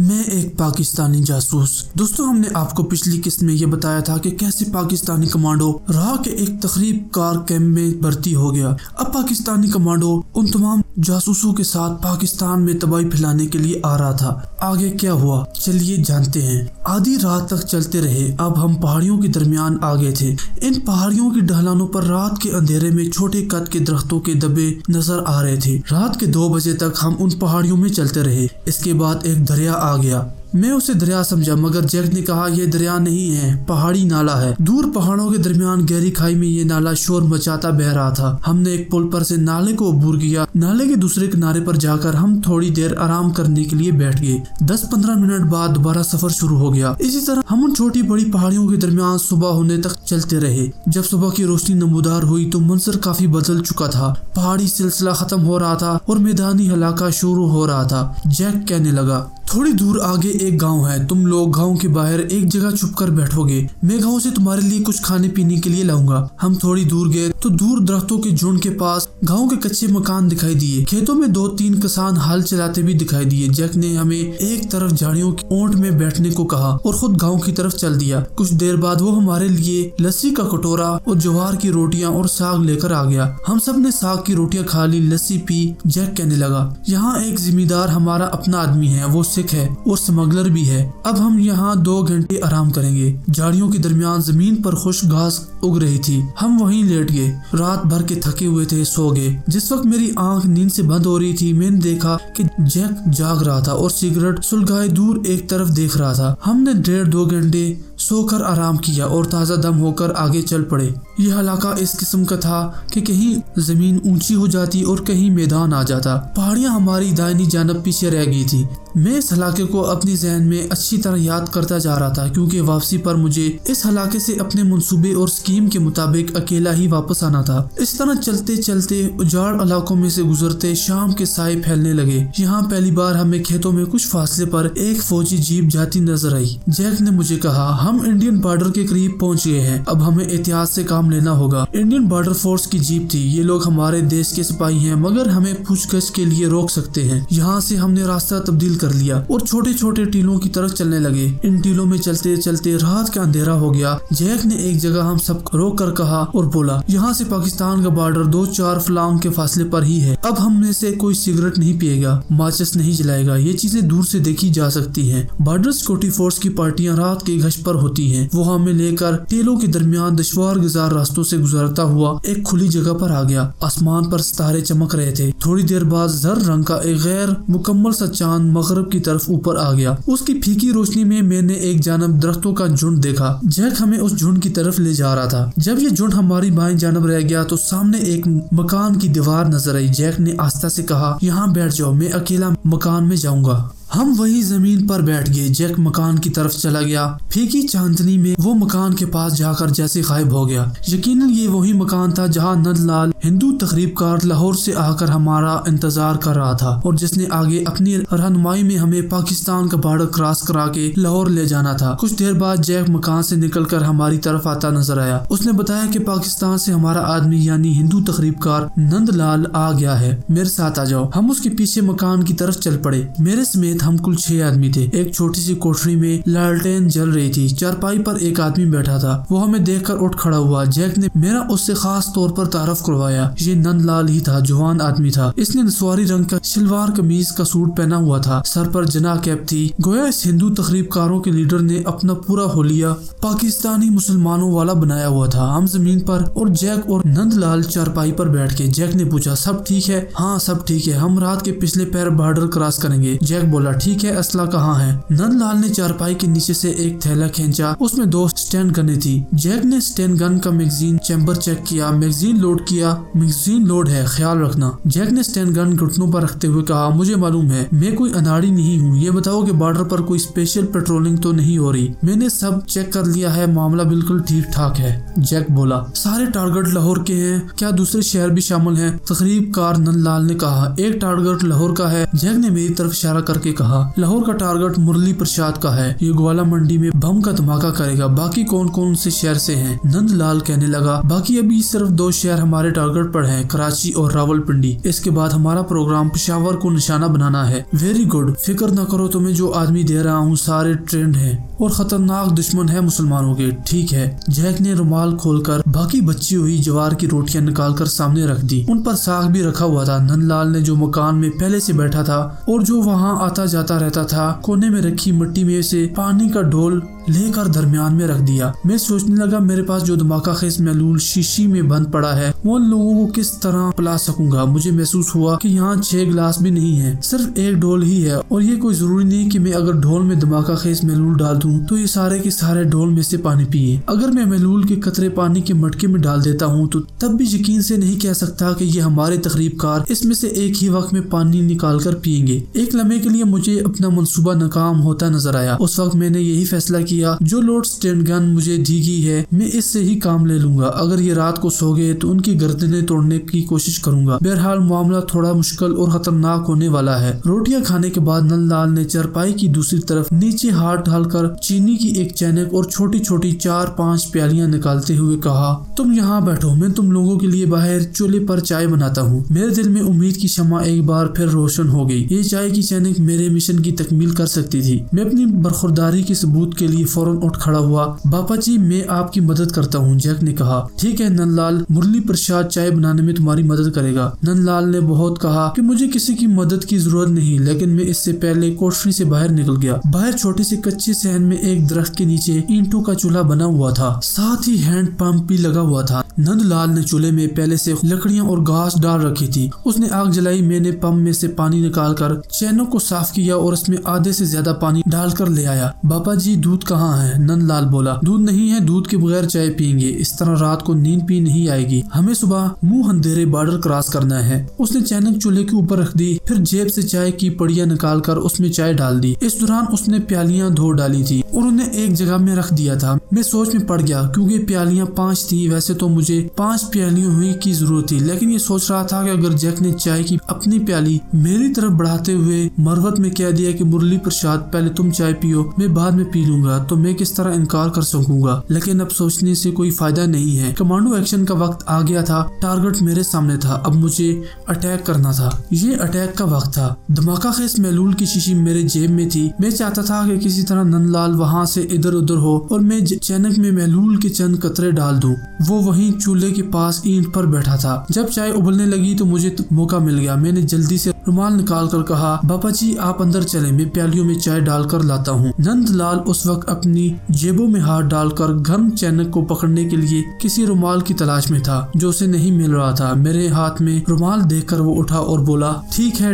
मैं एक पाकिस्तानी जासूस। दोस्तों, हमने आपको पिछली किस्त में ये बताया था कि कैसे पाकिस्तानी कमांडो राह के एक तकरीब कार कैंप में भर्ती हो गया। अब पाकिस्तानी कमांडो उन तमाम जासूसों के साथ पाकिस्तान में तबाही फैलाने के लिए आ रहा था। आगे क्या हुआ, चलिए जानते हैं। आधी रात तक चलते रहे। अब हम पहाड़ियों के दरमियान आ गए थे। इन पहाड़ियों की ढलानों पर रात के अंधेरे में छोटे कद के दरख्तों के दबे नजर आ रहे थे। रात के 2 बजे तक हम उन पहाड़ियों में चलते रहे। इसके बाद एक दरिया आ गया। मैं उसे दरिया समझा, मगर जैक ने कहा यह दरिया नहीं है, पहाड़ी नाला है। दूर पहाड़ों के दरमियान गहरी खाई में ये नाला शोर मचाता बह रहा था। हमने एक पुल पर से नाले को अबूर किया। नाले के दूसरे किनारे पर जाकर हम थोड़ी देर आराम करने के लिए बैठ गए। 10-15 मिनट बाद दोबारा सफर शुरू हो गया। इसी तरह हम उन छोटी बड़ी पहाड़ियों के दरमियान सुबह होने तक चलते रहे। जब सुबह की रोशनी नमूदार हुई तो मंजर काफी बदल चुका था। पहाड़ी सिलसिला खत्म हो रहा था और मैदानी इलाका शुरू हो रहा था। जैक कहने लगा, थोड़ी दूर आगे एक गांव है। तुम लोग गांव के बाहर एक जगह छुप कर बैठोगे। मैं गांव से तुम्हारे लिए कुछ खाने पीने के लिए लाऊंगा। हम थोड़ी दूर गए तो दूर दरख्तों के झुंड के पास गांव के कच्चे मकान दिखाई दिए। खेतों में 2-3 किसान हल चलाते भी दिखाई दिए। जैक ने हमें एक तरफ झाड़ियों की ओट में बैठने को कहा और खुद गाँव की तरफ चल दिया। कुछ देर बाद वो हमारे लिए लस्सी का कटोरा और ज्वार की रोटियां और साग लेकर आ गया। हम सब ने साग की रोटियां खा ली, लस्सी पी। जैक कहने लगा, यहाँ एक जिम्मेदार हमारा अपना आदमी है, वो सिख है और स्मगलर भी है। अब हम यहाँ 2 घंटे आराम करेंगे। झाड़ियों के दरमियान जमीन पर खुश घास उग रही थी। हम वहीं लेट गए। रात भर के थके हुए थे, सो गए। जिस वक्त मेरी आंख नींद से बंद हो रही थी, मैंने देखा कि जैक जाग रहा था और सिगरेट सुलगाए दूर एक तरफ देख रहा था। हमने 1.5-2 घंटे सोकर आराम किया और ताज़ा दम होकर आगे चल पड़े। यह इलाका इस किस्म का था कि कहीं जमीन ऊंची हो जाती और कहीं मैदान आ जाता। पहाड़ियां हमारी दाहिनी जानब पीछे रह गई थी। मैं इस इलाके को अपनी जहन में अच्छी तरह याद करता जा रहा था, क्योंकि वापसी पर मुझे इस इलाके से अपने मंसूबे और स्कीम के मुताबिक अकेला ही वापस आना था। इस तरह चलते चलते उजाड़ इलाकों में से गुजरते शाम के साए फैलने लगे। यहाँ पहली बार हमें खेतों में कुछ फासले पर एक फौजी जीप जाती नजर आई। जैक ने मुझे कहा, हम इंडियन बॉर्डर के करीब पहुँच गए हैं, अब हमें एहतियात से काम लेना होगा। इंडियन बॉर्डर फोर्स की जीप थी। ये लोग हमारे देश के सिपाही हैं, मगर हमें पूछगछ के लिए रोक सकते हैं। यहाँ से हमने रास्ता तब्दील कर लिया और छोटे छोटे टीलों की तरफ चलने लगे। इन टीलों में चलते चलते रात का अंधेरा हो गया। जैक ने एक जगह हम सब रोक कर कहा और बोला, यहाँ से पाकिस्तान का बॉर्डर 2-4 फलांग के फासले पर ही है। अब हम में से कोई सिगरेट नहीं पिएगा, माचिस नहीं जलाएगा। ये चीजें दूर से देखी जा सकती हैं। बॉर्डर सिक्योरिटी फोर्स की पार्टियां रात के गश्त पर होती हैं। वो हमें लेकर टीलों के दरमियान दुश्वार गुजार रास्तों से गुजरता हुआ एक खुली जगह पर आ गया। आसमान पर सितारे चमक रहे थे। थोड़ी देर बाद जर रंग का एक गैर मुकम्मल सा चांद मगरब की तरफ ऊपर आ गया। उसकी फीकी रोशनी में मैंने एक जानब दरख्तों का झुंड देखा। जैक हमें उस झुंड की तरफ ले जा रहा था। जब ये झुंड हमारी बाईं जानब रह गया तो सामने एक मकान की दीवार नजर आई। जैक ने आस्था से कहा, यहाँ बैठ जाओ, मैं अकेला मकान में जाऊंगा। हम वही जमीन पर बैठ गए। जैक मकान की तरफ चला गया। फीकी चांदनी में वो मकान के पास जाकर जैसे गायब हो गया। यकीनन ये वही मकान था जहां नंदलाल हिंदू तकरीबकार लाहौर से आकर हमारा इंतजार कर रहा था और जिसने आगे अपनी रहनुमाई में हमें पाकिस्तान का बॉर्डर क्रॉस करा के लाहौर ले जाना था। कुछ देर बाद जैक मकान से निकलकर हमारी तरफ आता नजर आया। उसने बताया कि पाकिस्तान से हमारा आदमी यानी हिंदू तकरीबकार नंदलाल आ गया है, मेरे साथ आ जाओ। हम उसके पीछे मकान की तरफ चल पड़े। मेरे समेत हम कुल 6 आदमी थे। एक छोटी सी कोठरी में लालटेन जल रही थी। चारपाई पर एक आदमी बैठा था। वो हमें देखकर उठ खड़ा हुआ। जैक ने मेरा उससे खास तौर पर तारफ करवाया। ये नंदलाल ही था, जवान आदमी था। इसने नस्वारी रंग का शलवार कमीज का सूट पहना हुआ था। सर पर जना कैप थी। गोया इस हिंदू तकरीबकारों के लीडर ने अपना पूरा होलिया पाकिस्तानी मुसलमानों वाला बनाया हुआ था। हम जमीन पर और जैक और नंदलाल चारपाई पर बैठ के। जैक ने पूछा, सब ठीक है? हाँ सब ठीक है, हम रात के पिछले पैर बॉर्डर क्रॉस करेंगे। जैक बोला, ठीक है, असला कहाँ है? नंदलाल ने चारपाई के नीचे से एक थैला खींचा। उसमें 2 स्टैंड गने थी। जैक ने स्टैंड गन का मैगजीन चैम्बर चेक किया। मैगजीन लोड किया। मैगजीन लोड है, ख्याल रखना। जैक ने स्टैंड गन घुटनों पर रखते हुए कहा, मुझे मालूम है, मैं कोई अनाड़ी नहीं हूँ। ये बताओ कि बॉर्डर पर कोई स्पेशल पेट्रोलिंग तो नहीं हो रही? मैंने सब चेक कर लिया है, मामला बिल्कुल ठीक ठाक है। जैक बोला, सारे टारगेट लाहौर के हैं, क्या दूसरे शहर भी शामिल हैं? तकरीबकार नंदलाल ने कहा, एक टारगेट लाहौर का है। जैक ने मेरी तरफ इशारा करके कहा, लाहौर का टारगेट मुरली प्रसाद का है, ये ग्वाला मंडी में बम का धमाका करेगा। बाकी कौन कौन से शहर से हैं? नंदलाल कहने लगा, बाकी अभी सिर्फ 2 शहर हमारे टारगेट पर हैं, कराची और रावलपिंडी। इसके बाद हमारा प्रोग्राम पेशावर को निशाना बनाना है। वेरी गुड, फिक्र न करो, तुम्हें जो आदमी दे रहा हूँ सारे ट्रेंड हैं और खतरनाक दुश्मन है मुसलमानों के। ठीक है। जैक ने रुमाल खोलकर बाकी बची हुई जवार की रोटियां निकालकर सामने रख दी। उन पर साग भी रखा हुआ था। नंदलाल ने जो मकान में पहले से बैठा था और जो वहाँ आता जाता रहता था, कोने में रखी मिट्टी में से पानी का ढोल लेकर दरमियान में रख दिया। मैं सोचने लगा, मेरे पास जो धमाका खेज महलूल शीशी में बंद पड़ा है वो उन लोगों को किस तरह पिला सकूंगा। मुझे महसूस हुआ कि यहाँ 6 गिलास भी नहीं है, सिर्फ 1 ढोल ही है। और ये कोई जरूरी नहीं कि मैं अगर ढोल में धमाका खेज महलूल डाल दूं तो ये सारे के सारे ढोल में से पानी पिए। अगर मैं महलूल के कतरे पानी के मटके में डाल देता हूँ तो तब भी यकीन से नहीं कह सकता कि ये हमारे तकरीबकार इसमें से एक ही वक्त में पानी निकाल कर पियेंगे। एक लम्हे के लिए मुझे अपना मंसूबा नाकाम होता नजर आया। उस वक्त मैंने यही फैसला किया, जो लोड स्टैंड गन मुझे दी गई है मैं इससे ही काम ले लूंगा। अगर ये रात को सो गए तो उनकी गर्दनें तोड़ने की कोशिश करूंगा। बहरहाल मामला थोड़ा मुश्किल और खतरनाक होने वाला है। रोटियां खाने के बाद नंदलाल ने चारपाई की दूसरी तरफ नीचे हाथ डालकर चीनी की एक चैनक और छोटी छोटी 4-5 प्यालियां निकालते हुए कहा, तुम यहाँ बैठो, मैं तुम लोगों के लिए बाहर चूल्हे पर चाय बनाता हूँ। मेरे दिल में उम्मीद की शमा एक बार फिर रोशन हो गई। ये चाय की चैनक मेरे मिशन की तकमील कर सकती थी। मैं अपनी बरखुरदारी के सबूत के लिए फौरन उठ खड़ा हुआ। बापा जी, मैं आपकी मदद करता हूँ, जैक ने कहा। ठीक है नंदलाल, मुरली प्रसाद चाय बनाने में तुम्हारी मदद करेगा। नंदलाल ने बहुत कहा कि मुझे किसी की मदद की जरूरत नहीं, लेकिन मैं इससे पहले कोठरी से बाहर निकल गया। बाहर छोटे से कच्चे सहन में एक दरख्त के नीचे ईंटों का चूल्हा बना हुआ था, साथ ही हैंड पंप भी लगा हुआ था। नंदलाल ने चूल्हे में पहले से लकड़ियां और घास डाल रखी थी। उसने आग जलाई। मैंने पंप में से पानी निकालकर चैनों को साफ किया और उसमें आधे से ज्यादा पानी डालकर ले आया। बापा जी, दूध कहाँ है? नंदलाल बोला। दूध नहीं है, दूध के बगैर चाय पियेंगे, इस तरह रात को नींद भी नहीं आएगी। हमें सुबह मुंह अंधेरे बॉर्डर क्रॉस करना है। उसने चैनक चूल्हे के ऊपर रख दी, फिर जेब से चाय की पड़िया निकालकर उसमें चाय डाल दी। इस दौरान उसने प्यालियां धो डाली थी और उन्हें एक जगह में रख दिया था। मैं सोच में पड़ गया क्योंकि प्यालियां 5 थी। वैसे तो मुझे 5 प्यालियों हुई की जरूरत थी, लेकिन ये सोच रहा था कि अगर जैक ने चाय की अपनी प्याली मेरी तरफ बढ़ाते हुए मरवत में कह दिया कि मुरली प्रसाद पहले तुम चाय पियो, मैं बाद में पी लूंगा, तो मैं किस तरह इनकार कर सकूंगा। लेकिन अब सोचने से कोई फायदा नहीं है। कमांडो एक्शन का वक्त आ गया था। टारगेट मेरे सामने था, अब मुझे अटैक करना था। ये अटैक का वक्त था। धमाका खेज महलूल की शीशी मेरे जेब में थी। मैं चाहता था कि किसी तरह नंदलाल वहाँ से इधर उधर हो और मैं चैनक में महलूल के चंद कतरे डाल दूं। वो वहीं चूल्हे के पास ईंट पर बैठा था। जब चाय उबलने लगी तो मुझे मौका मिल गया। मैंने जल्दी से रुमाल निकाल कर कहा, बाबा जी आप अंदर चले, मैं प्यालियों में चाय डालकर लाता हूँ। नंदलाल उस वक्त अपनी जेबों में हाथ डालकर गर्म चैनक को पकड़ने के लिए किसी रुमाल की तलाश में था जो उसे नहीं मिल रहा था। मेरे हाथ में रुमाल देखकर वो उठा और बोला, ठीक है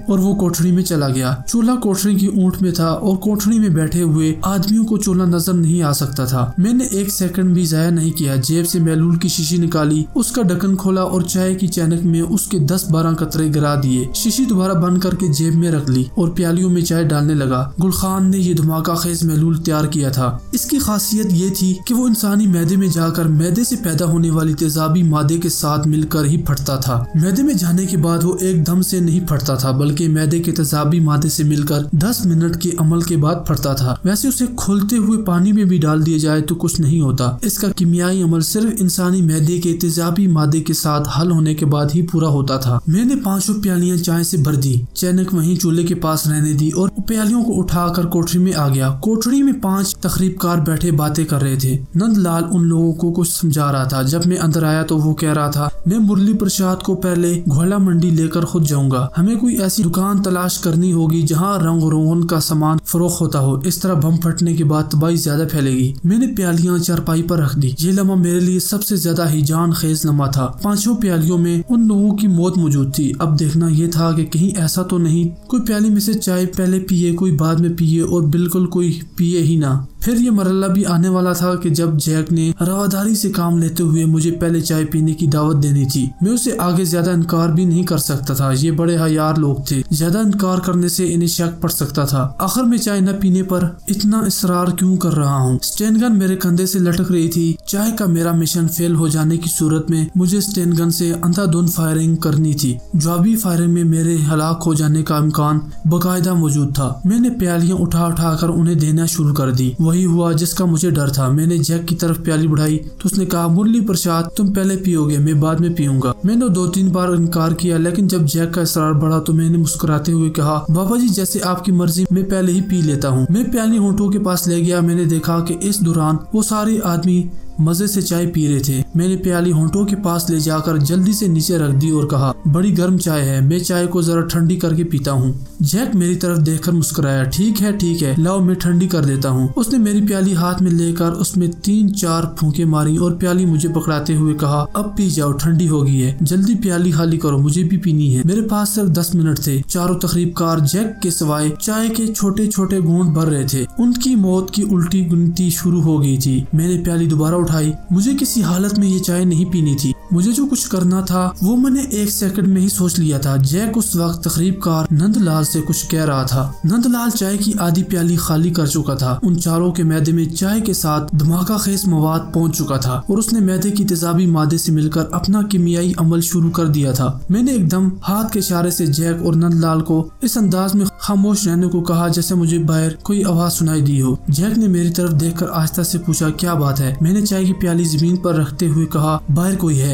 और वो कोठरी में चला गया। चूल्हा कोठरी की ऊंट में था और कोठरी में बैठे हुए आदमियों को चूल्हा नजर नहीं आ सकता था। मैंने 1 सेकंड भी जाया नहीं किया। जेब से महलूल की शीशी निकाली, उसका ढक्कन खोला और चाय की चैनक में उसके 10-12 कतरे गिरा दिए। शीशी दोबारा बंद करके जेब में रख ली और प्यालियों में चाय डालने लगा। गुलखान ने ये धमाका खेज महलूल तैयार किया था। इसकी खासियत ये थी कि वो इंसानी मैदे में जाकर मैदे से पैदा होने वाली तेजाबी मादे के साथ मिलकर ही फटता था। मैदे में जाने के बाद वो एकदम से नहीं फटता था, बल्कि मैदे के तेजाबी मादे से मिलकर 10 मिनट के अमल के बाद फटता था। वैसे उसे खोलते हुए पानी में भी डाल दिया जाए तो कुछ नहीं होता। इसका कीमियाई अमल सिर्फ इंसानी मैदे के तेजाबी मादे के साथ हल होने के बाद ही पूरा होता था। मैंने 5 प्यालियां चाय से भर दी। चैनक वहीं चूल्हे के पास रहने दी और प्यालियों को उठाकर कोठरी में आ गया। कोठरी में 5 तकरीबकार बैठे बातें कर रहे थे। नंदलाल उन लोगों को कुछ समझा रहा था। जब मैं अंदर आया तो वो कह रहा था, मैं मुरली प्रसाद को पहले घोला मंडी लेकर खुद जाऊंगा। हमें कोई ऐसी दुकान तलाश करनी होगी जहाँ रंग रोगन का सामान फरोख्त होता हो। इस तरह बम फटने के बाद तबाही ज्यादा फैलेगी। मैंने प्यालियां चारपाई पर रख दी। ये लम्हा मेरे लिए सबसे ज्यादा हिजान खेज लम्हा था। 5 प्यालियों में उन लोगों की मौत मौजूद थी। अब देखना ये था कि कहीं ऐसा तो नहीं कोई प्याली में से चाय पहले पिए, कोई बाद में पिए और बिल्कुल कोई पिए ही ना। फिर ये मरहला भी आने वाला था कि जब जैक ने रवादारी से काम लेते हुए मुझे पहले चाय पीने की दावत देनी थी। मैं उसे आगे ज्यादा इनकार भी नहीं कर सकता था, ये बड़े हयार लोग थे, ज्यादा इनकार करने से इन्हें शक पड़ सकता था। आखिर में चाय न पीने पर इतना इसरार क्यों कर रहा हूँ। स्टेन गन मेरे कंधे से लटक रही थी। चाय का मेरा मिशन फेल हो जाने की सूरत में मुझे स्टेन गन से अंधाधुंध फायरिंग करनी थी। जवाबी फायरिंग में मेरे हलाक हो जाने का इम्कान बाकायदा मौजूद था। मैंने प्यालियां उठा उठा कर उन्हें देना शुरू कर दी। वही हुआ जिसका मुझे डर था। मैंने जैक की तरफ प्याली बढ़ाई तो उसने कहा, मुरली प्रसाद तुम पहले पियोगे, मैं बाद में पीऊंगा। मैंने 2-3 बार इनकार किया, लेकिन जब जैक का इसरार बढ़ा तो मैंने मुस्कुराते हुए कहा, बाबा जी जैसे आपकी मर्जी, मैं पहले ही पी लेता हूँ। मैं प्याली होंठों के पास ले गया। मैंने देखा कि इस दौरान वो सारे आदमी मजे से चाय पी रहे थे। मैंने प्याली होंठों के पास ले जाकर जल्दी से नीचे रख दी और कहा, बड़ी गर्म चाय है, मैं चाय को जरा ठंडी करके पीता हूँ। जैक मेरी तरफ देखकर मुस्कुराया, ठीक है, लाओ मैं ठंडी कर देता हूँ। उसने मेरी प्याली हाथ में लेकर उसमें 3-4 फूंके मारी और प्याली मुझे पकड़ाते हुए कहा, अब पी जाओ, ठंडी हो गई है, जल्दी प्याली खाली करो, मुझे भी पीनी है। मेरे पास सिर्फ 10 मिनट थे। चारों तकरीबकार जैक के सिवाय चाय के छोटे छोटे घूंट भर रहे थे। उनकी मौत की उल्टी गिनती शुरू हो गई थी। मैंने प्याली दोबारा उठाई। मुझे किसी हालत में ये चाय नहीं पीनी थी। मुझे जो कुछ करना था वो मैंने 1 सेकंड में ही सोच लिया था। जैक उस वक्त तकरीबकार नंदलाल से कुछ कह रहा था। नंदलाल चाय की आधी प्याली खाली कर चुका था। उन चारों के मैदे में चाय के साथ धमाका खेज मवाद पहुंच चुका था और उसने मैदे की तेजाबी मादे से मिलकर अपना कीमियाई अमल शुरू कर दिया था। मैंने एकदम हाथ के इशारे से जैक और नंदलाल को इस अंदाज में खामोश रहने को कहा जैसे मुझे बाहर कोई आवाज सुनाई दी हो। जैक ने मेरी तरफ देखकर आहिस्ता से पूछा, क्या बात है? मैंने चाय की प्याली जमीन पर रखते हुए कहा, बाहर कोई है।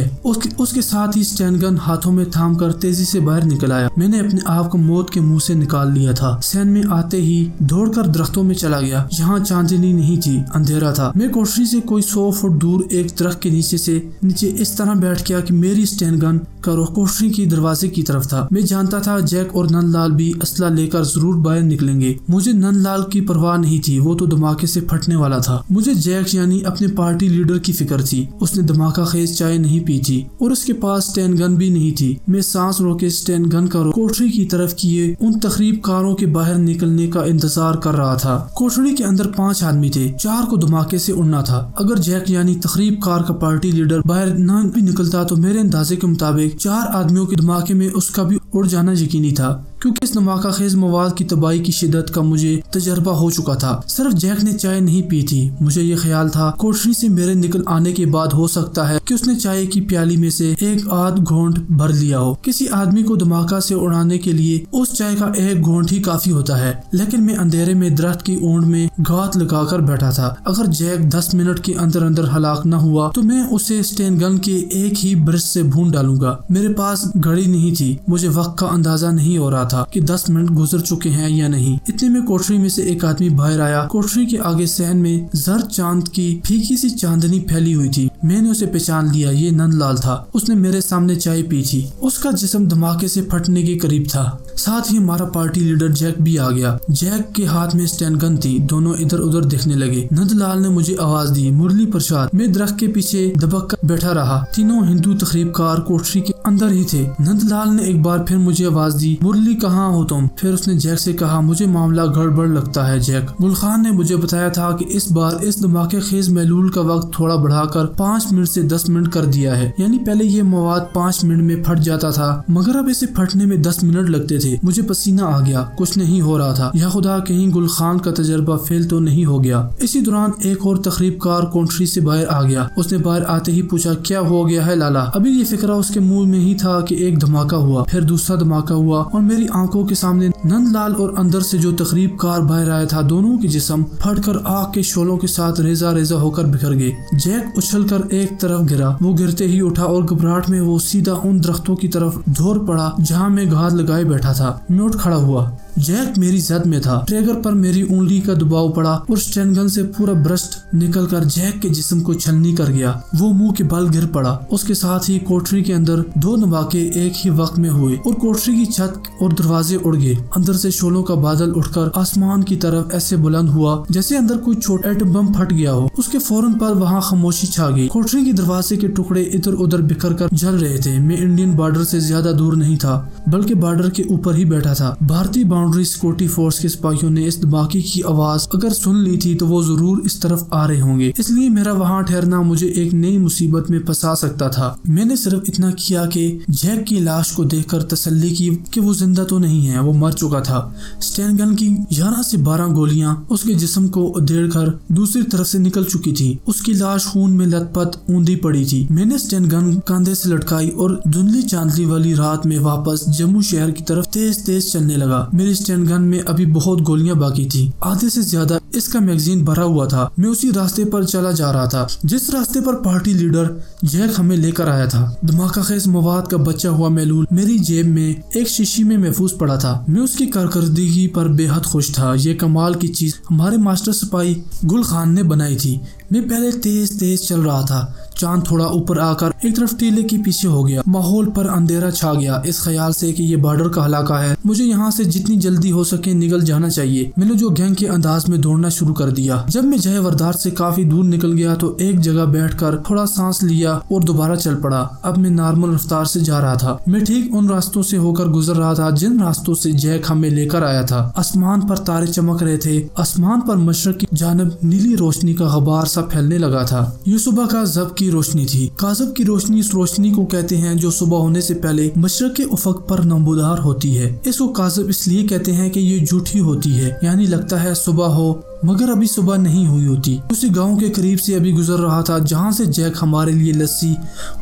उसके साथ ही स्टैन गन हाथों में थाम कर तेजी से बाहर निकल आया। मैंने अपने आप को मौत के मुंह से निकाल लिया था। सैन में आते ही दौड़कर दरख्तों में चला गया। यहाँ चांदनी नहीं थी, अंधेरा था। मैं कोठरी से कोई 100 फुट दूर एक दरख्त के नीचे इस तरह बैठ गया कि मेरी स्टैन गन का रुख कोठरी की दरवाजे की तरफ था। मैं जानता था जैक और नंदलाल भी असला लेकर जरूर बाहर निकलेंगे। मुझे नंदलाल की परवाह नहीं थी, वो तो धमाके से फटने वाला था। मुझे जैक यानी अपने पार्टी लीडर की फिक्र थी। उसने धमाका खेज चाय नहीं पी थी और उसके पास स्टैन गन भी नहीं थी। मैं सांस रोके स्टैन गन का रुख कोठरी की तरफ किए उन तकरीबकारों के बाहर निकलने का इंतजार कर रहा था। कोठरी के अंदर 5 आदमी थे। 4 को धमाके से उड़ना था। अगर जैक यानी तकरीबकार का पार्टी लीडर बाहर न भी निकलता तो मेरे अंदाजे के मुताबिक 4 आदमियों के धमाके में उसका भी उड़ जाना यकीनी था, क्योंकि इस धमाका खेज मवाद की तबाही की शिद्दत का मुझे तजर्बा हो चुका था। सिर्फ जैक ने चाय नहीं पी थी। मुझे ये ख्याल था कोठरी से मेरे निकल आने के बाद हो सकता है कि उसने चाय की प्याली में से एक आध घोंट भर लिया हो। किसी आदमी को धमाका से उड़ाने के लिए उस चाय का एक घोंट ही काफी होता है, लेकिन मैं अंधेरे में दरख्त की ओंड में घात लगाकर बैठा था। अगर जैक 10 मिनट के अंदर अंदर हलाक न हुआ तो मैं उसे स्टेन गन के एक ही ब्रश से भून डालूंगा। मेरे पास घड़ी नहीं थी। मुझे वक्त का अंदाजा नहीं हो रहा था कि 10 मिनट गुजर चुके हैं या नहीं। इतने में कोठरी में से एक आदमी बाहर आया। कोठरी के आगे सहन में जर्द चांद की फीकी सी चांदनी फैली हुई थी। मैंने उसे पहचान लिया। ये नंदलाल था। उसने मेरे सामने चाय पी थी। उसका जिस्म धमाके से फटने के करीब था। साथ ही हमारा पार्टी लीडर जैक भी आ गया। जैक के हाथ में स्टैन गन थी। दोनों इधर उधर देखने लगे। नंदलाल ने मुझे आवाज दी, मुरली प्रसाद। मैं दरख्त के पीछे दबक कर बैठा रहा। तीनों हिंदू तकरीबकार कोठरी के अंदर ही थे। नंदलाल ने एक बार फिर मुझे आवाज दी, मुरली कहाँ हो तुम? फिर उसने जैक से कहा, मुझे मामला गड़बड़ लगता है जैक। गुलखान ने मुझे बताया था कि इस बार इस धमाके खेज महलूल का वक्त थोड़ा बढ़ाकर 5 मिनट से 10 मिनट कर दिया है। यानी पहले ये मवाद 5 मिनट में फट जाता था, मगर अब इसे फटने में 10 मिनट लगते थे। मुझे पसीना आ गया। कुछ नहीं हो रहा था। या खुदा कहीं गुलखान का तजर्बा फेल तो नहीं हो गया। इसी दौरान एक और तकरीबकार कोठरी से बाहर आ गया। उसने बाहर आते ही पूछा, क्या हो गया है लाला? अभी ये फिक्रा उसके मुंह में ही था कि एक धमाका हुआ, फिर दूसरा धमाका हुआ और मेरी आंखों के सामने नंदलाल और अंदर से जो तकरीबकार बाहर आया था, दोनों के जिस्म फटकर आग के शोलों के साथ रेजा रेजा होकर बिखर गए। जैक उछलकर एक तरफ गिरा। वो गिरते ही उठा और घबराहट में वो सीधा उन दरख्तों की तरफ दौड़ पड़ा जहाँ मैं घात लगाए बैठा था। मैं उठ खड़ा हुआ। जैक मेरी जद में था। ट्रिगर पर मेरी उंगली का दबाव पड़ा और स्टैन गन से पूरा ब्रस्ट निकलकर जैक के जिस्म को छलनी कर गया। वो मुंह के बल गिर पड़ा। उसके साथ ही कोठरी के अंदर 2 धमाके एक ही वक्त में हुए और कोठरी की छत और दरवाजे उड़ गए। अंदर से शोलों का बादल उठकर आसमान की तरफ ऐसे बुलंद हुआ जैसे अंदर कोई छोटा एटम बम फट गया हो। उसके फौरन पर वहाँ खामोशी छा गई। कोठरी के दरवाजे के टुकड़े इधर उधर बिखर कर जल रहे थे। मैं इंडियन बॉर्डर से ज्यादा दूर नहीं था, बल्कि बॉर्डर के ऊपर ही बैठा था। भारतीय बाउंड्री सिक्योरिटी फोर्स के सिपाहियों ने इस धमाके की आवाज अगर सुन ली थी तो वो जरूर इस तरफ आ रहे होंगे, इसलिए मेरा वहाँ ठहरना मुझे एक नई मुसीबत में फंसा सकता था। मैंने सिर्फ इतना किया कि जैक की लाश को देखकर तसल्ली की कि वो जिंदा तो नहीं है, वो मर चुका था। स्टेन गन की 11 से 12 गोलियां उसके जिस्म को उधेड़कर दूसरी तरफ से निकल चुकी थी। उसकी लाश खून में लथपथ ऊंधी पड़ी थी। मैंने स्टेन गन कंधे से लटकाई और धुंधली चांदनी वाली रात में वापस जम्मू शहर की तरफ तेज तेज चलने लगा। मेरी स्टेन गन में अभी बहुत गोलियां बाकी थी, आधे से ज्यादा इसका मैगजीन भरा हुआ था। मैं उसी रास्ते पर चला जा रहा था जिस रास्ते पर पार्टी लीडर जैक हमें लेकर आया था। धमाका खेज मवाद का बचा हुआ महलूल मेरी जेब में एक शीशी में महफूज पड़ा था। मैं उसकी कारकर्दगी पर बेहद खुश था। ये कमाल की चीज हमारे मास्टर सिपाही गुल खान ने बनाई थी। मैं पहले तेज तेज चल रहा था। चांद थोड़ा ऊपर आकर एक तरफ टीले के पीछे हो गया। माहौल पर अंधेरा छा गया इस ख्याल से कि ये बॉर्डर का इलाका है, मुझे यहाँ से जितनी जल्दी हो सके निकल जाना चाहिए। मैंने जो गैंग के अंदाज में दौड़ना शुरू कर दिया। जब मैं जय वरदार से काफी दूर निकल गया तो एक जगह बैठकर थोड़ा सांस लिया और दोबारा चल पड़ा। अब मैं नॉर्मल रफ्तार से जा रहा था। मैं ठीक उन रास्तों से होकर गुजर रहा था जिन रास्तों से जैक हमें लेकर आया था। आसमान पर तारे चमक रहे थे। आसमान पर मशरक की जानब नीली रोशनी का गबार सा फैलने लगा था। ये सुबह का जब की रोशनी थी। काजब की रोशनी इस रोशनी को कहते हैं जो सुबह होने से पहले मशरक के उफक पर नमूदार होती है। इसको काजब इसलिए कहते हैं कि ये झूठी होती है, यानी लगता है सुबह हो मगर अभी सुबह नहीं हुई होती। उसी गांव के करीब से अभी गुजर रहा था जहां से जैक हमारे लिए लस्सी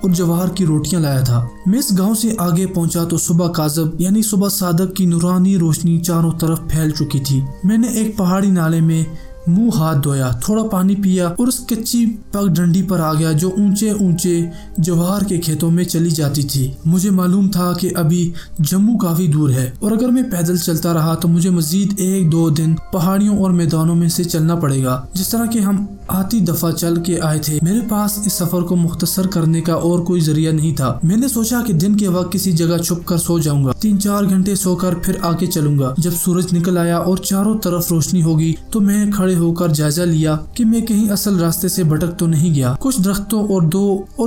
और जवाहर की रोटियां लाया था। मैं इस गांव से आगे पहुंचा तो सुबह काजब यानी सुबह सादक की नूरानी रोशनी चारों तरफ फैल चुकी थी। मैंने एक पहाड़ी नाले में मुंह हाथ धोया, थोड़ा पानी पिया और उस कच्ची पगडंडी पर आ गया जो ऊंचे ऊंचे जवाहर के खेतों में चली जाती थी। मुझे मालूम था कि अभी जम्मू काफी दूर है और अगर मैं पैदल चलता रहा तो मुझे मजीद 1-2 दिन पहाड़ियों और मैदानों में से चलना पड़ेगा जिस तरह के हम आती दफा चल के आए थे। मेरे पास इस सफर को मुख्तसर करने का और कोई जरिया नहीं था। मैंने सोचा कि दिन के वक्त किसी जगह छुप कर सो जाऊंगा, 3-4 घंटे सोकर फिर आगे चलूंगा। जब सूरज निकल आया और चारों तरफ रोशनी होगी तो मैं खड़े होकर जायजा लिया कि मैं कहीं असल रास्ते से भटक तो नहीं गया। कुछ दरख्तों और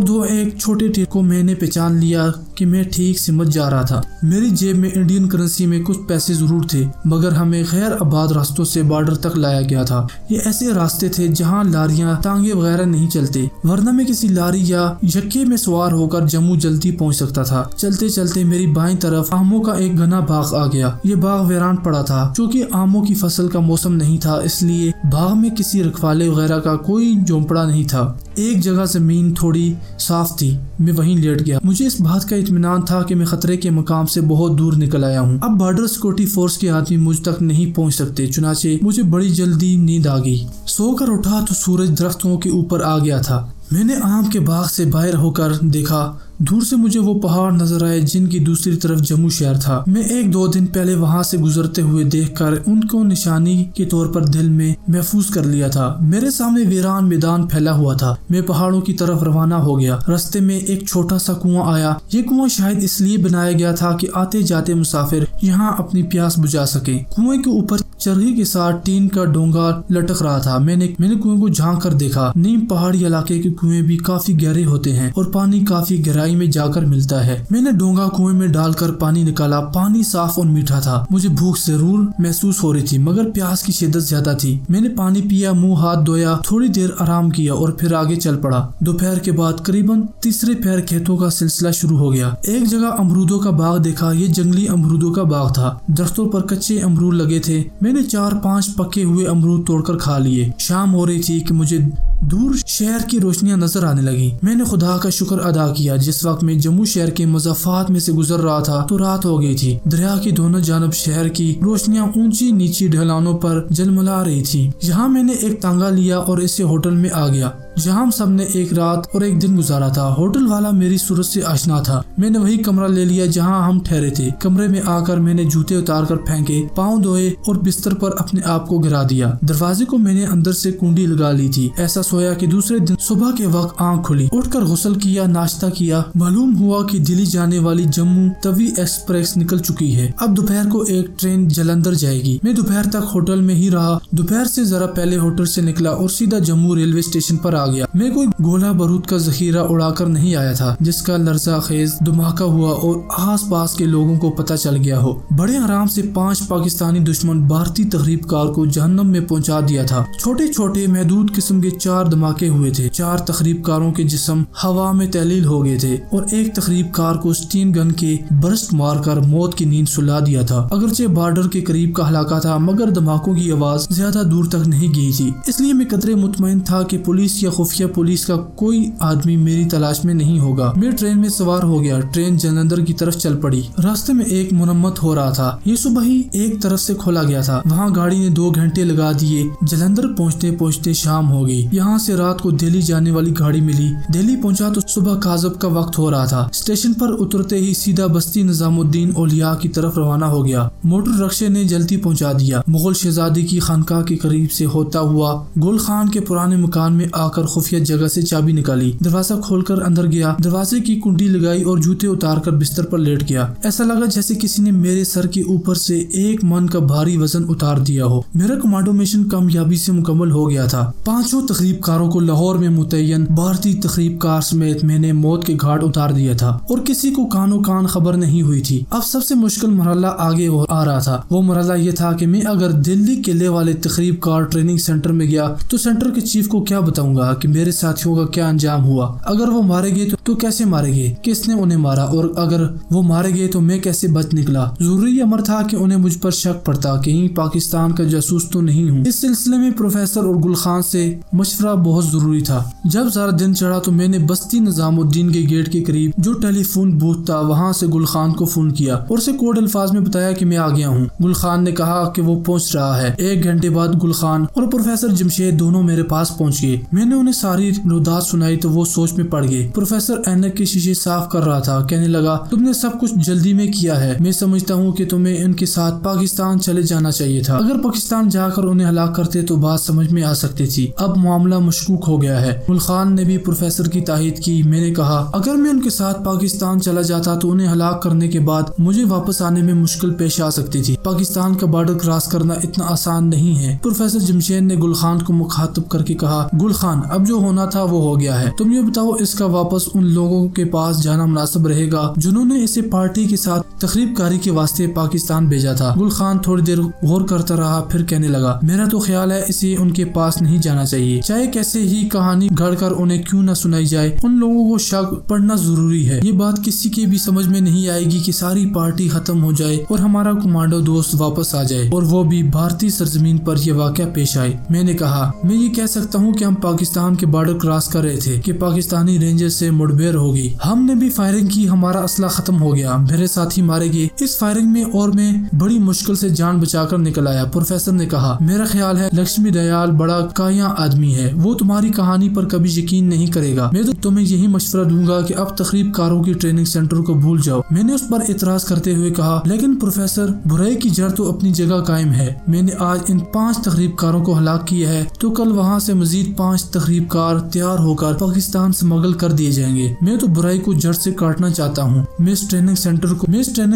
दो एक छोटे टेक को मैंने पहचान लिया कि मैं ठीक समझ जा रहा था। मेरी जेब में इंडियन करेंसी में कुछ पैसे जरूर थे मगर हमें गैर आबाद रास्तों से बॉर्डर तक लाया गया था। ये ऐसे रास्ते थे जहाँ लारियां तांगे वगैरह नहीं चलते, वरना मैं किसी लारी या यक्के में सवार होकर जम्मू जल्दी पहुँच सकता था। चलते चलते मेरी बाईं तरफ आमों का एक घना बाग आ गया। ये बाग वीरान पड़ा था क्योंकि आमों की फसल का मौसम नहीं था, इसलिए बाग में किसी रखवाले वगैरह का कोई झोंपड़ा नहीं था। एक जगह जमीन थोड़ी साफ थी, मैं वहीं लेट गया। मुझे इस बात का इत्मीनान था कि मैं खतरे के मकाम से बहुत दूर निकल आया हूँ। अब बॉर्डर सिक्योरिटी फोर्स के आदमी मुझ तक नहीं पहुँच सकते, चुनाचे मुझे बड़ी जल्दी नींद आ गई। सोकर उठा तो सूरज दरख्तों के ऊपर आ गया था। मैंने आम के बाग से बाहर होकर देखा। दूर से मुझे वो पहाड़ नजर आए जिनकी दूसरी तरफ जम्मू शहर था। मैं 1-2 दिन पहले वहां से गुजरते हुए देखकर उनको निशानी के तौर पर दिल में महफूज कर लिया था। मेरे सामने वीरान मैदान फैला हुआ था। मैं पहाड़ों की तरफ रवाना हो गया। रास्ते में एक छोटा सा कुआं आया। ये कुआं शायद इसलिए बनाया गया था कि आते जाते मुसाफिर यहाँ अपनी प्यास बुझा सके। कुएं के ऊपर चरखी के साथ टीन का डोंगा लटक रहा था। मैंने कुएं को झांक कर देखा। नीम पहाड़ी इलाके के कुएं भी काफी गहरे होते हैं और पानी काफी गहराई में जाकर मिलता है। मैंने डोंगा कुएं में डालकर पानी निकाला। पानी साफ और मीठा था। मुझे भूख जरूर महसूस हो रही थी मगर प्यास की शिद्दत ज्यादा थी। मैंने पानी पिया, मुंह हाथ धोया, थोड़ी देर आराम किया और फिर आगे चल पड़ा। दोपहर के बाद करीबन तीसरे पहर खेतों का सिलसिला शुरू हो गया। एक जगह अमरूदों का बाग देखा। ये जंगली अमरूदों का बाग था। दरख्तों पर कच्चे अमरूद लगे थे। मैंने 4-5 पके हुए अमरूद तोड़कर खा लिए। शाम हो रही थी कि मुझे दूर शहर की रोशनियां नजर आने लगी। मैंने खुदा का शुक्र अदा किया। जिस वक्त मैं जम्मू शहर के मज़ाफ़ात में से गुजर रहा था तो रात हो गई थी। दरिया की दोनों जानब शहर की रोशनियां ऊंची नीची ढलानों पर जलमला रही थी। यहाँ मैंने एक तांगा लिया और इसे होटल में आ गया जहाँ हम सब ने एक रात और एक दिन गुजारा था। होटल वाला मेरी सूरत से आशना था। मैंने वही कमरा ले लिया जहाँ हम ठहरे थे। कमरे में आकर मैंने जूते उतार कर फेंके, पाँव धोए और बिस्तर पर अपने आप को गिरा दिया। दरवाजे को मैंने अंदर से कुंडी लगा ली थी। ऐसा सोया कि दूसरे दिन सुबह के वक्त आँख खुली। उठकर गुस्ल किया, नाश्ता किया। मालूम हुआ कि दिल्ली जाने वाली जम्मू तवी एक्सप्रेस निकल चुकी है। अब दोपहर को एक ट्रेन जलंधर जाएगी। मैं दोपहर तक होटल में ही रहा। दोपहर से जरा पहले होटल से निकला और सीधा जम्मू रेलवे स्टेशन पर आ गया। मैं कोई गोला बारूद का जखीरा उड़ाकर नहीं आया था जिसका लर्जा खेज धमाका हुआ और आस पास के लोगों को पता चल गया हो। बड़े आराम से 5 पाकिस्तानी दुश्मन भारतीय तखरीबकार को जहन्नम में पहुंचा दिया था। छोटे छोटे महदूद किस्म के 4 धमाके हुए थे। 4 तखरीबकारों के जिस्म हवा में तहलील हो गए थे और एक तखरीबकार को स्टीन गन के बर्स्ट मारकर मौत की नींद सुला दिया था। अगरचे बॉर्डर के करीब का इलाका था मगर धमाकों की आवाज ज्यादा दूर तक नहीं गई थी, इसलिए मैं कतरे मुतमईन था कि पुलिस या खुफिया पुलिस का कोई आदमी मेरी तलाश में नहीं होगा। मैं ट्रेन में सवार हो गया। ट्रेन जलंधर की तरफ चल पड़ी। रास्ते में एक मुरम्मत हो रहा था। ये सुबह ही एक तरफ से खोला गया था। वहाँ गाड़ी ने 2 घंटे लगा दिए। जलंधर पहुँचते पहुँचते शाम हो गई। यहाँ से रात को दिल्ली जाने वाली गाड़ी मिली। दिल्ली पहुँचा तो सुबह काजब का वक्त हो रहा था। स्टेशन पर उतरते ही सीधा बस्ती निजामुद्दीन औलिया की तरफ रवाना हो गया। मोटर रक्शे ने जल्दी पहुँचा दिया। मुगल शहजादी की खानकाह के करीब से होता हुआ गुल खान के पुराने मकान में आकर खुफिया जगह से चाबी निकाली। दरवाजा खोलकर अंदर गया। दरवाजे की कुंडी लगाई और जूते उतारकर बिस्तर पर लेट गया। ऐसा लगा जैसे किसी ने मेरे सर के ऊपर से एक मन का भारी वजन उतार दिया हो। मेरा कमांडो मिशन कामयाबी से मुकम्मल हो गया था। 5 तखरीबकारों को लाहौर में मुतय्यन भारतीय तखरीबकार समेत मैंने मौत के घाट उतार दिया था और किसी को कानो कान खबर नहीं हुई थी। अब सबसे मुश्किल मरहला आगे आ रहा था। वो मरहला ये था कि मैं अगर दिल्ली किले वाले तखरीबकार ट्रेनिंग सेंटर में गया तो सेंटर के चीफ को क्या बताऊंगा कि मेरे साथियों का क्या अंजाम हुआ। अगर वो मारे गए तो कैसे मारे गए, किसने उन्हें मारा, और अगर वो मारे गए तो मैं कैसे बच निकला। जरूरी अमर था कि उन्हें मुझ पर शक पड़ता कहीं पाकिस्तान का जासूस तो नहीं हूँ। इस सिलसिले में प्रोफेसर और गुल खान से मशवरा बहुत जरूरी था। जब सारा दिन चढ़ा तो मैंने बस्ती निजामुद्दीन के गेट के करीब जो टेलीफोन बूथ था वहाँ से गुल खान को फोन किया और उसे कोड अल्फाज में बताया कि मैं आ गया हूँ। गुल खान ने कहा कि वो पहुँच रहा है। 1 घंटे बाद गुल खान और प्रोफेसर जमशेद दोनों मेरे पास पहुँच गए। मैंने उन्हें सारी रुदात सुनाई तो वो सोच में पड़ गए। प्रोफेसर ऐनक के शीशे साफ कर रहा था। कहने लगा, तुमने सब कुछ जल्दी में किया है। मैं समझता हूँ कि तुम्हें उनके साथ पाकिस्तान चले जाना चाहिए था। अगर पाकिस्तान जाकर उन्हें हलाक करते तो बात समझ में आ सकती थी। अब मामला मशकूक हो गया है। गुल खान ने भी प्रोफेसर की तायीद की। मैंने कहा, अगर मैं उनके साथ पाकिस्तान चला जाता तो उन्हें हलाक करने के बाद मुझे वापस आने में मुश्किल पेश आ सकती थी। पाकिस्तान का बॉर्डर क्रॉस करना इतना आसान नहीं है। प्रोफेसर जमशेद ने गुल खान को मुखातब करके कहा, गुल खान, अब जो होना था वो हो गया है। तुम ये बताओ, इसका वापस उन लोगों के पास जाना मुनासिब रहेगा जिन्होंने इसे पार्टी के साथ तकरीबकारी के वास्ते पाकिस्तान भेजा था। गुल खान थोड़ी देर गौर करता रहा, फिर कहने लगा, मेरा तो ख्याल है इसे उनके पास नहीं जाना चाहिए। चाहे कैसे ही कहानी गढ़कर उन्हें क्यों न सुनाई जाए, उन लोगों को शक पड़ना जरूरी है। ये बात किसी के भी समझ में नहीं आएगी कि सारी पार्टी खत्म हो जाए और हमारा कमांडो दोस्त वापस आ जाए और वो भी भारतीय सरजमीन पर यह वाकया पेश आए। मैंने कहा, मैं ये कह सकता हूँ कि हम पाकिस्तान के बॉर्डर क्रॉस कर रहे थे कि पाकिस्तानी रेंजर से मुठभेड़ होगी। हमने भी फायरिंग की, हमारा असला खत्म हो गया, मेरे साथी मारे गए इस फायरिंग में और मैं बड़ी मुश्किल से जान बचाकर निकल आया। प्रोफेसर ने कहा, मेरा ख्याल है लक्ष्मी दयाल बड़ा काया आदमी है, वो तुम्हारी कहानी पर कभी यकीन नहीं करेगा। मैं तो तुम्हें यही मशवरा दूंगा कि अब तकरीबकारों की ट्रेनिंग सेंटर को भूल जाओ। मैंने उस पर इतराज करते हुए कहा, लेकिन प्रोफेसर, बुराई की जड़ तो अपनी जगह कायम है। मैंने आज इन 5 तकरीबकारों को हलाक किया है तो कल वहाँ से मजीद 5 तकरीबकार तैयार होकर पाकिस्तान स्मगल कर दिए जाएंगे। मैं तो बुराई को जड़ से काटना चाहता हूँ। मैं इस ट्रेनिंग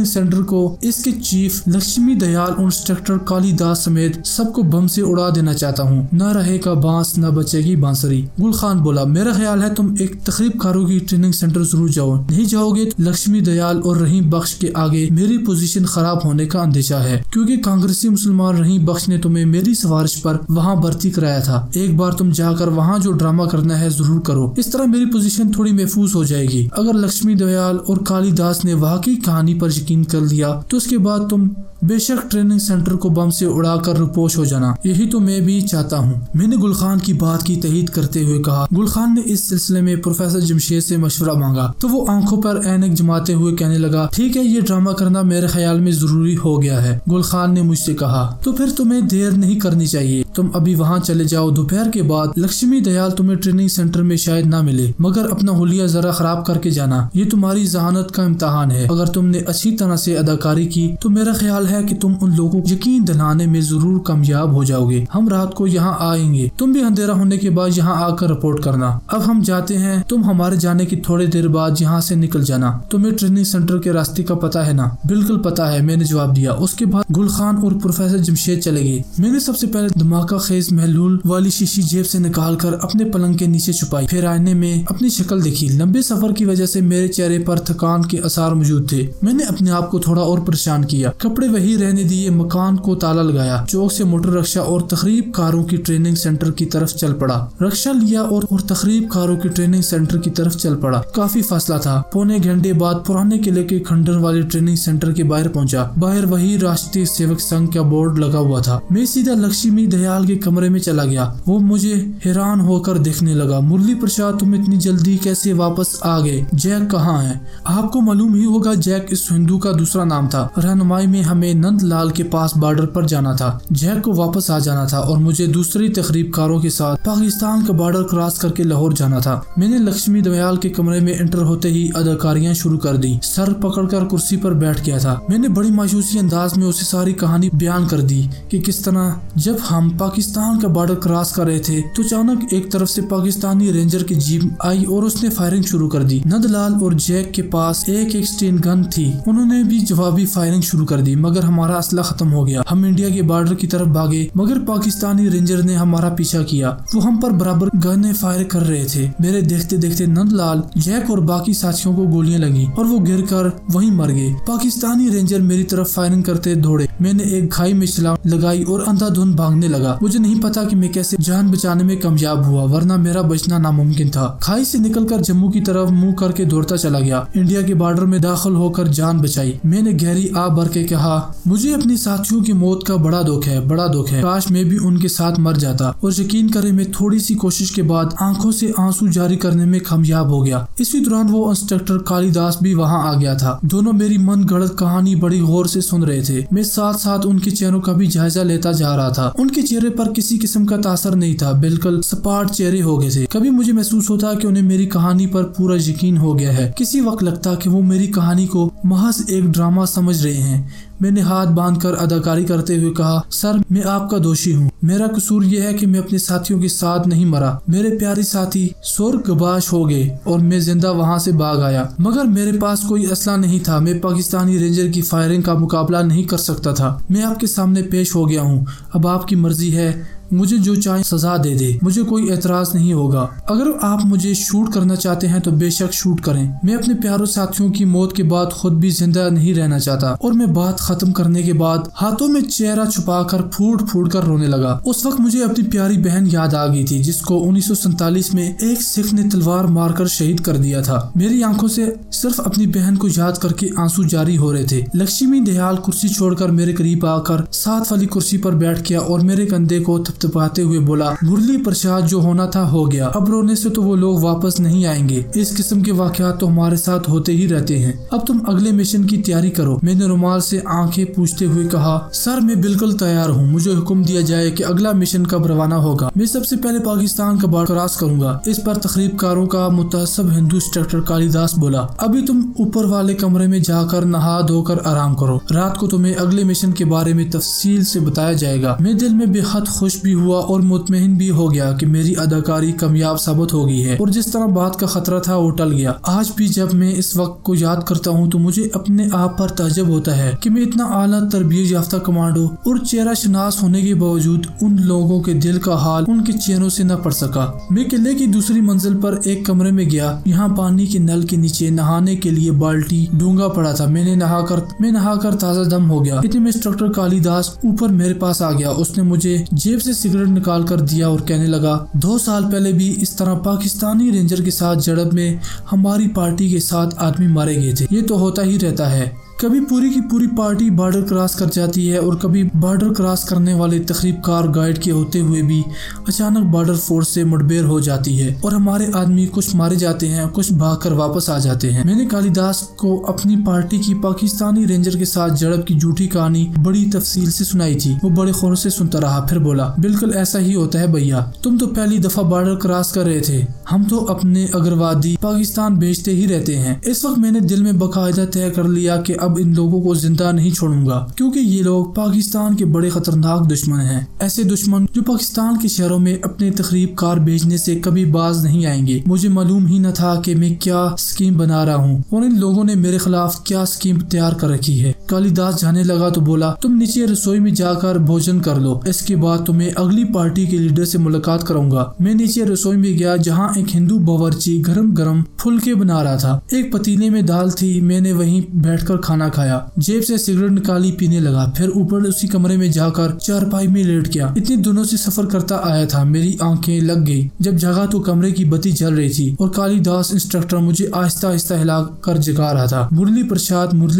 सेंटर को इसके चीफ लक्ष्मी दयाल और इंस्ट्रक्टर कालीदास समेत सबको बम से उड़ा देना चाहता हूँ। न रहेगा बांस न बचेगी बांसुरी। गुल खान बोला, मेरा ख्याल है तुम एक तकरीबकारों की ट्रेनिंग सेंटर जरूर जाओ। नहीं जाओगे तो लक्ष्मी दयाल और रहीम बख्श के आगे मेरी पोजीशन खराब होने का अंदेशा है, क्योंकि कांग्रेसी मुसलमान रहीम बख्श ने तुम्हें मेरी सिफारिश पर वहाँ भर्ती कराया था। एक बार तुम जाकर वहाँ जो ड्रामा करना है जरूर करो, इस तरह मेरी पोजीशन थोड़ी महफूज हो जाएगी। अगर लक्ष्मी दयाल और कालीदास ने वाकई कहानी पर यकीन कर लिया तो उसके बाद तुम बेशक ट्रेनिंग सेंटर को बम से उड़ाकर रुपोश हो जाना। यही तो मैं भी चाहता हूँ। मैंने गुल खान की बात की तहीद करते हुए कहा। गुल खान ने इस सिलसिले में प्रोफेसर जमशेद से मशवरा मांगा तो वो आंखों पर ऐनक जमाते हुए कहने लगा, ठीक है, ये ड्रामा करना मेरे ख्याल में जरूरी हो गया है। गुल खान ने मुझसे कहा, तो फिर तुम्हें देर नहीं करनी चाहिए, तुम अभी वहाँ चले जाओ। दोपहर के बाद लक्ष्मी दयाल तुम्हें ट्रेनिंग सेंटर में शायद ना मिले, मगर अपना हुलिया जरा खराब करके जाना। ये तुम्हारी जहानत का इम्तहान है। अगर तुमने अच्छी तरह से अदाकारी की तो मेरा ख्याल है है कि तुम उन लोगों को यकीन दिलाने में जरूर कामयाब हो जाओगे। हम रात को यहाँ आएंगे, तुम भी अंधेरा होने के बाद यहाँ आकर रिपोर्ट करना। अब हम जाते हैं, तुम हमारे जाने की थोड़ी देर बाद यहाँ से निकल जाना। तुम्हें ट्रेनिंग सेंटर के रास्ते का पता है ना? बिल्कुल पता है, मैंने जवाब दिया। उसके बाद गुल खान और प्रोफेसर जमशेद चले गए। मैंने सबसे पहले धमाका खेज महलूल वाली शीशी जेब से निकालकर अपने पलंग के नीचे छुपाई। फिर आईने में अपनी शक्ल देखी। लंबे सफर की वजह से मेरे चेहरे पर थकान के आसार मौजूद थे। मैंने अपने आप को थोड़ा और परेशान किया। कपड़े वही रहने दिए, मकान को ताला लगाया, चौक से मोटर रक्षा और तकरीब कारों की ट्रेनिंग सेंटर की तरफ चल पड़ा। रक्षा लिया और तकरीब कारों की ट्रेनिंग सेंटर की तरफ चल पड़ा। काफी फासला था। पौने घंटे बाद पुराने किले के खंडर वाले ट्रेनिंग सेंटर के बाहर पहुंचा। बाहर वही राष्ट्रीय सेवक संघ का बोर्ड लगा हुआ था। मैं सीधा लक्ष्मी दयाल के कमरे में चला गया। वो मुझे हैरान होकर देखने लगा। मुरली प्रसाद, तुम इतनी जल्दी कैसे वापस आ गए? जैक कहाँ है? आपको मालूम ही होगा, जैक इस हिंदू का दूसरा नाम था। रहनुमाई में हमें नंदलाल के पास बॉर्डर पर जाना था। जैक को वापस आ जाना था और मुझे दूसरी तकरीबकारों के साथ पाकिस्तान का बॉर्डर क्रॉस करके लाहौर जाना था। मैंने लक्ष्मी दयाल के कमरे में एंटर होते ही अदाकारियां शुरू कर दी। सर पकड़कर कुर्सी पर बैठ गया था। मैंने बड़ी मायूसी अंदाज में उसे सारी कहानी बयान कर दी कि किस तरह जब हम पाकिस्तान का बॉर्डर क्रॉस कर रहे थे तो अचानक एक तरफ से पाकिस्तानी रेंजर की जीप आई और उसने फायरिंग शुरू कर दी। नंदलाल और जैक के पास एक स्टेन गन थी। उन्होंने भी जवाबी फायरिंग शुरू कर दी, मगर हमारा असला खत्म हो गया। हम इंडिया के बॉर्डर की तरफ भागे, मगर पाकिस्तानी रेंजर ने हमारा पीछा किया। वो हम पर बराबर गने फायर कर रहे थे। मेरे देखते देखते नंदलाल, जैक और बाकी साथियों को गोलियां लगी और वो गिरकर वहीं मर गए। पाकिस्तानी रेंजर मेरी तरफ फायरिंग करते दौड़े। मैंने एक खाई में छलांग लगाई और अंधाधुंध भागने लगा। मुझे नहीं पता कि मैं कैसे जान बचाने में कामयाब हुआ, वरना मेरा बचना नामुमकिन था। खाई से निकलकर जम्मू की तरफ मुंह करके दौड़ता चला गया। इंडिया के बॉर्डर में दाखिल होकर जान बचाई। मैंने गहरी आह भर के कहा, मुझे अपने साथियों की मौत का बड़ा दुख है, बड़ा दुख है। काश मैं भी उनके साथ मर जाता। और यकीन करें, मैं थोड़ी सी कोशिश के बाद आंखों से आंसू जारी करने में कामयाब हो गया। इसी दौरान वो इंस्पेक्टर कालिदास भी वहाँ आ गया था। दोनों मेरी मन गढ़ंत कहानी बड़ी गौर से सुन रहे थे। मैं साथ साथ उनके चेहरों का भी जायजा लेता जा रहा था। उनके चेहरे पर किसी किस्म का तासर नहीं था, बिल्कुल सपाट चेहरे हो गए थे। कभी मुझे महसूस होता कि उन्हें मेरी कहानी पर पूरा यकीन हो गया है। किसी वक्त लगता कि वो मेरी कहानी को महज एक ड्रामा समझ रहे हैं। मैंने हाथ बांधकर अदाकारी करते हुए कहा, सर मैं आपका दोषी हूँ। मेरा कसूर यह है कि मैं अपने साथियों के साथ नहीं मरा। मेरे प्यारे साथी स्वर्गवास हो गए और मैं जिंदा वहाँ से भाग आया, मगर मेरे पास कोई असला नहीं था। मैं पाकिस्तानी रेंजर की फायरिंग का मुकाबला नहीं कर सकता था। मैं आपके सामने पेश हो गया हूँ। अब आपकी मर्जी है, मुझे जो चाहे सजा दे दे, मुझे कोई एतराज नहीं होगा। अगर आप मुझे शूट करना चाहते हैं तो बेशक शूट करें। मैं अपने प्यारों साथियों की मौत के बाद खुद भी जिंदा नहीं रहना चाहता। और मैं बात खत्म करने के बाद हाथों में चेहरा छुपाकर फूट फूट कर रोने लगा। उस वक्त मुझे अपनी प्यारी बहन याद आ गई थी, जिसको 1947 में एक सिख ने तलवार मारकर शहीद कर दिया था। मेरी आंखों से सिर्फ अपनी बहन को याद करके आंसू जारी हो रहे थे। लक्ष्मी दयाल कुर्सी छोड़कर मेरे करीब आकर साथ वाली कुर्सी पर बैठ गया और मेरे कंधे को थपथपाते हुए बोला, मुरली प्रसाद, जो होना था हो गया। अब रोने से तो वो लोग वापस नहीं आएंगे। इस किस्म के वाकयात तो हमारे साथ होते ही रहते हैं। अब तुम अगले मिशन की तैयारी करो। मैंने रुमाल से आंखें पूछते हुए कहा, सर मैं बिल्कुल तैयार हूँ। मुझे हुक्म दिया जाए कि अगला मिशन कब रवाना होगा। मैं सबसे पहले पाकिस्तान का बॉर्डर क्रॉस करूंगा। इस पर तकरीबकारों का मुतअस्सिब हिंदू इंस्पेक्टर कालिदास बोला, अभी तुम ऊपर वाले कमरे में जाकर नहा धोकर आराम करो। रात को तुम्हें अगले मिशन के बारे में तफसील से बताया जाएगा। मैं दिल में बेहद खुश भी हुआ और मुतमईन भी हो गया कि मेरी अदाकारी कामयाब साबित हो गई है और जिस तरह बात का खतरा था वो टल गया। आज भी जब मैं इस वक्त को याद करता हूँ तो मुझे अपने आप पर ताज्जुब होता है कि मैं इतना आला तरबियत याफ्ता कमांडो और चेहरा शनास होने के बावजूद उन लोगों के दिल का हाल उनके चेहरों से न पढ़ सका। मैं किले की दूसरी मंजिल पर एक कमरे में गया। यहाँ पानी के नल के नीचे नहाने के लिए बाल्टी डूंगा पड़ा था। मैं नहाकर ताज़ा दम हो गया। इतने में इंस्ट्रक्टर कालिदास ऊपर मेरे पास आ गया। उसने मुझे जेब से सिगरेट निकाल कर दिया और कहने लगा, 2 साल पहले भी इस तरह पाकिस्तानी रेंजर के साथ झड़प में हमारी पार्टी के 7 आदमी मारे गए थे। ये तो होता ही रहता है। कभी पूरी की पूरी पार्टी बॉर्डर क्रॉस कर जाती है और कभी बॉर्डर क्रॉस करने वाले तकरीबकार गाइड के होते हुए भी अचानक बॉर्डर फोर्स से मुठभेड़ हो जाती है और हमारे आदमी कुछ मारे जाते हैं, कुछ भागकर वापस आ जाते हैं। मैंने कालिदास को अपनी पार्टी की पाकिस्तानी रेंजर के साथ झड़प की झूठी कहानी बड़ी तफसील से सुनाई थी। वो बड़े खौफ से सुनता रहा, फिर बोला, बिल्कुल ऐसा ही होता है भैया। तुम तो पहली दफा बॉर्डर क्रॉस कर रहे थे हम तो अपने अग्रवादी पाकिस्तान भेजते ही रहते हैं। इस वक्त मैंने दिल में बाकायदा तय कर लिया कि अब इन लोगों को जिंदा नहीं छोड़ूंगा, क्योंकि ये लोग पाकिस्तान के बड़े खतरनाक दुश्मन हैं। ऐसे दुश्मन जो पाकिस्तान के शहरों में अपने तकरीब कार भेजने से कभी बाज नहीं आएंगे। मुझे मालूम ही न था कि मैं क्या स्कीम बना रहा हूँ और इन लोगों ने मेरे खिलाफ क्या स्कीम तैयार कर रखी है। कालिदास जाने लगा तो बोला, तुम नीचे रसोई में जाकर भोजन कर लो, इसके बाद तुम्हें अगली पार्टी के लीडर से मुलाकात कराऊंगा। मैं नीचे रसोई में गया जहाँ एक हिंदू बावर्ची गरम गरम फुलके बना रहा था। एक पतीले में दाल थी। मैंने वहीं बैठकर खाना खाया, जेब से सिगरेट निकाली, पीने लगा। फिर ऊपर उसी कमरे में जाकर चारपाई में लेट गया। इतने दिनों से सफर करता आया था, मेरी आंखें लग गई। जब जगा तो कमरे की बत्ती जल रही थी और कालिदास इंस्ट्रक्टर मुझे आहिस्ता आहिस्ता हिला कर जगा रहा था। मुरली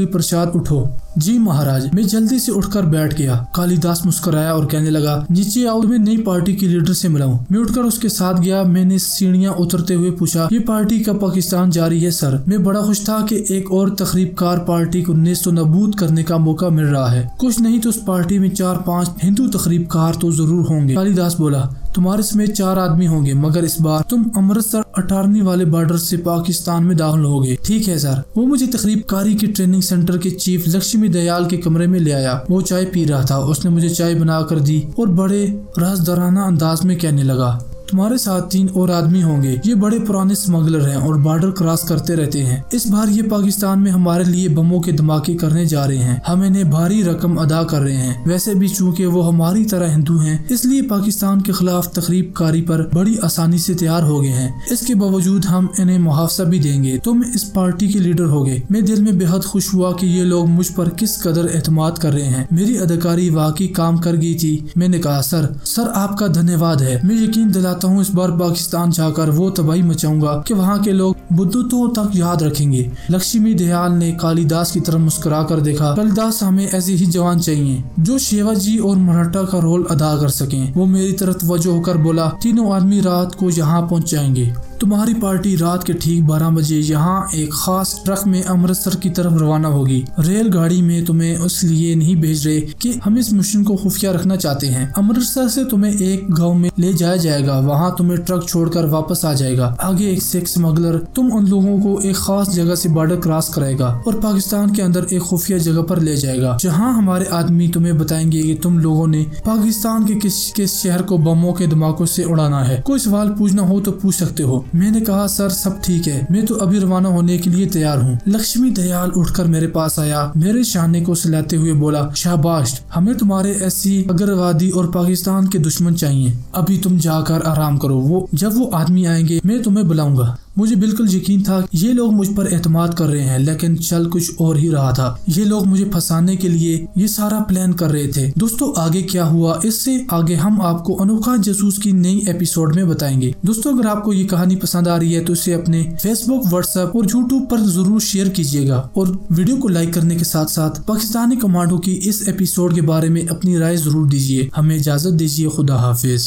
प्रसाद उठो। जी महाराज। मैं जल्दी से उठकर बैठ गया। कालिदास मुस्कुराया और कहने लगा, नीचे आओ, तुम्हें नई पार्टी के लीडर से मिलाऊं। मैं उठकर उसके साथ गया। मैंने सीढ़ियां उतरते हुए पूछा, ये पार्टी का पाकिस्तान जारी है सर। मैं बड़ा खुश था कि एक और तकरीबकार पार्टी को नेस्तनाबूद करने का मौका मिल रहा है। कुछ नहीं तो उस पार्टी में 4-5 हिंदू तकरीबकार तो जरूर होंगे। कालिदास बोला, तुम्हारे समेत 4 आदमी होंगे, मगर इस बार तुम अमृतसर अटारनी वाले बॉर्डर से पाकिस्तान में दाखिल होगे। ठीक है सर। वो मुझे तकरीबकारी के ट्रेनिंग सेंटर के चीफ लक्ष्मी दयाल के कमरे में ले आया। वो चाय पी रहा था। उसने मुझे चाय बना कर दी और बड़े राजदाराना अंदाज में कहने लगा, तुम्हारे साथ 3 और आदमी होंगे। ये बड़े पुराने स्मगलर हैं और बॉर्डर क्रॉस करते रहते हैं। इस बार ये पाकिस्तान में हमारे लिए बमों के धमाके करने जा रहे हैं। हम इन्हें भारी रकम अदा कर रहे हैं। वैसे भी चूंकि वो हमारी तरह हिंदू हैं, इसलिए पाकिस्तान के खिलाफ तकरीबकारी पर बड़ी आसानी से तैयार हो गए हैं। इसके बावजूद हम इन्हें मुआवजा भी देंगे। तुम इस पार्टी के लीडर होगे। मैं दिल में बेहद खुश हुआ कि ये लोग मुझ पर किस कदर एतमाद कर रहे हैं। मेरी अदाकारी वाकई काम कर गई थी। मैंने कहा, सर आपका धन्यवाद है। मैं यकीन दिलाता हूँ इस बार पाकिस्तान जाकर वो तबाही मचाऊंगा कि वहाँ के लोग बुद्धों तक याद रखेंगे। लक्ष्मी दयाल ने कालिदास की तरफ मुस्कुरा कर देखा। कालिदास, हमें ऐसे ही जवान चाहिए जो शिवाजी और मराठा का रोल अदा कर सकें। वो मेरी तरफ तवज्जो होकर बोला, 3 आदमी रात को यहाँ पहुँच जाएंगे। तुम्हारी पार्टी रात के ठीक 12 बजे यहाँ एक खास ट्रक में अमृतसर की तरफ रवाना होगी। रेलगाड़ी में तुम्हें इसलिए नहीं भेज रहे कि हम इस मिशन को खुफिया रखना चाहते हैं। अमृतसर से तुम्हें एक गांव में ले जाया जाएगा। वहाँ तुम्हें ट्रक छोड़कर वापस आ जाएगा। आगे एक सिख स्मगलर तुम उन लोगों को एक खास जगह से बॉर्डर क्रॉस कराएगा और पाकिस्तान के अंदर एक खुफिया जगह पर ले जाएगा, जहाँ हमारे आदमी तुम्हें बताएंगे कि तुम लोगों ने पाकिस्तान के किस शहर को बमों के धमाकों से उड़ाना है। कोई सवाल पूछना हो तो पूछ सकते हो। मैंने कहा, सर सब ठीक है, मैं तो अभी रवाना होने के लिए तैयार हूँ। लक्ष्मी दयाल उठकर मेरे पास आया, मेरे शाने को सहलाते हुए बोला, शाबाश, हमें तुम्हारे ऐसी अग्रवादी और पाकिस्तान के दुश्मन चाहिए। अभी तुम जाकर आराम करो। जब वो आदमी आएंगे मैं तुम्हें बुलाऊंगा। मुझे बिल्कुल यकीन था ये लोग मुझ पर एतमाद कर रहे हैं, लेकिन चल कुछ और ही रहा था। ये लोग मुझे फंसाने के लिए ये सारा प्लान कर रहे थे। दोस्तों आगे क्या हुआ, इससे आगे हम आपको अनोखा जासूस की नई एपिसोड में बताएंगे। दोस्तों अगर आपको ये कहानी पसंद आ रही है तो इसे अपने फेसबुक, व्हाट्सएप और यूट्यूब पर जरूर शेयर कीजिएगा और वीडियो को लाइक करने के साथ साथ पाकिस्तानी कमांडो की इस एपिसोड के बारे में अपनी राय जरूर दीजिए। हमें इजाजत दीजिए। खुदा हाफिज।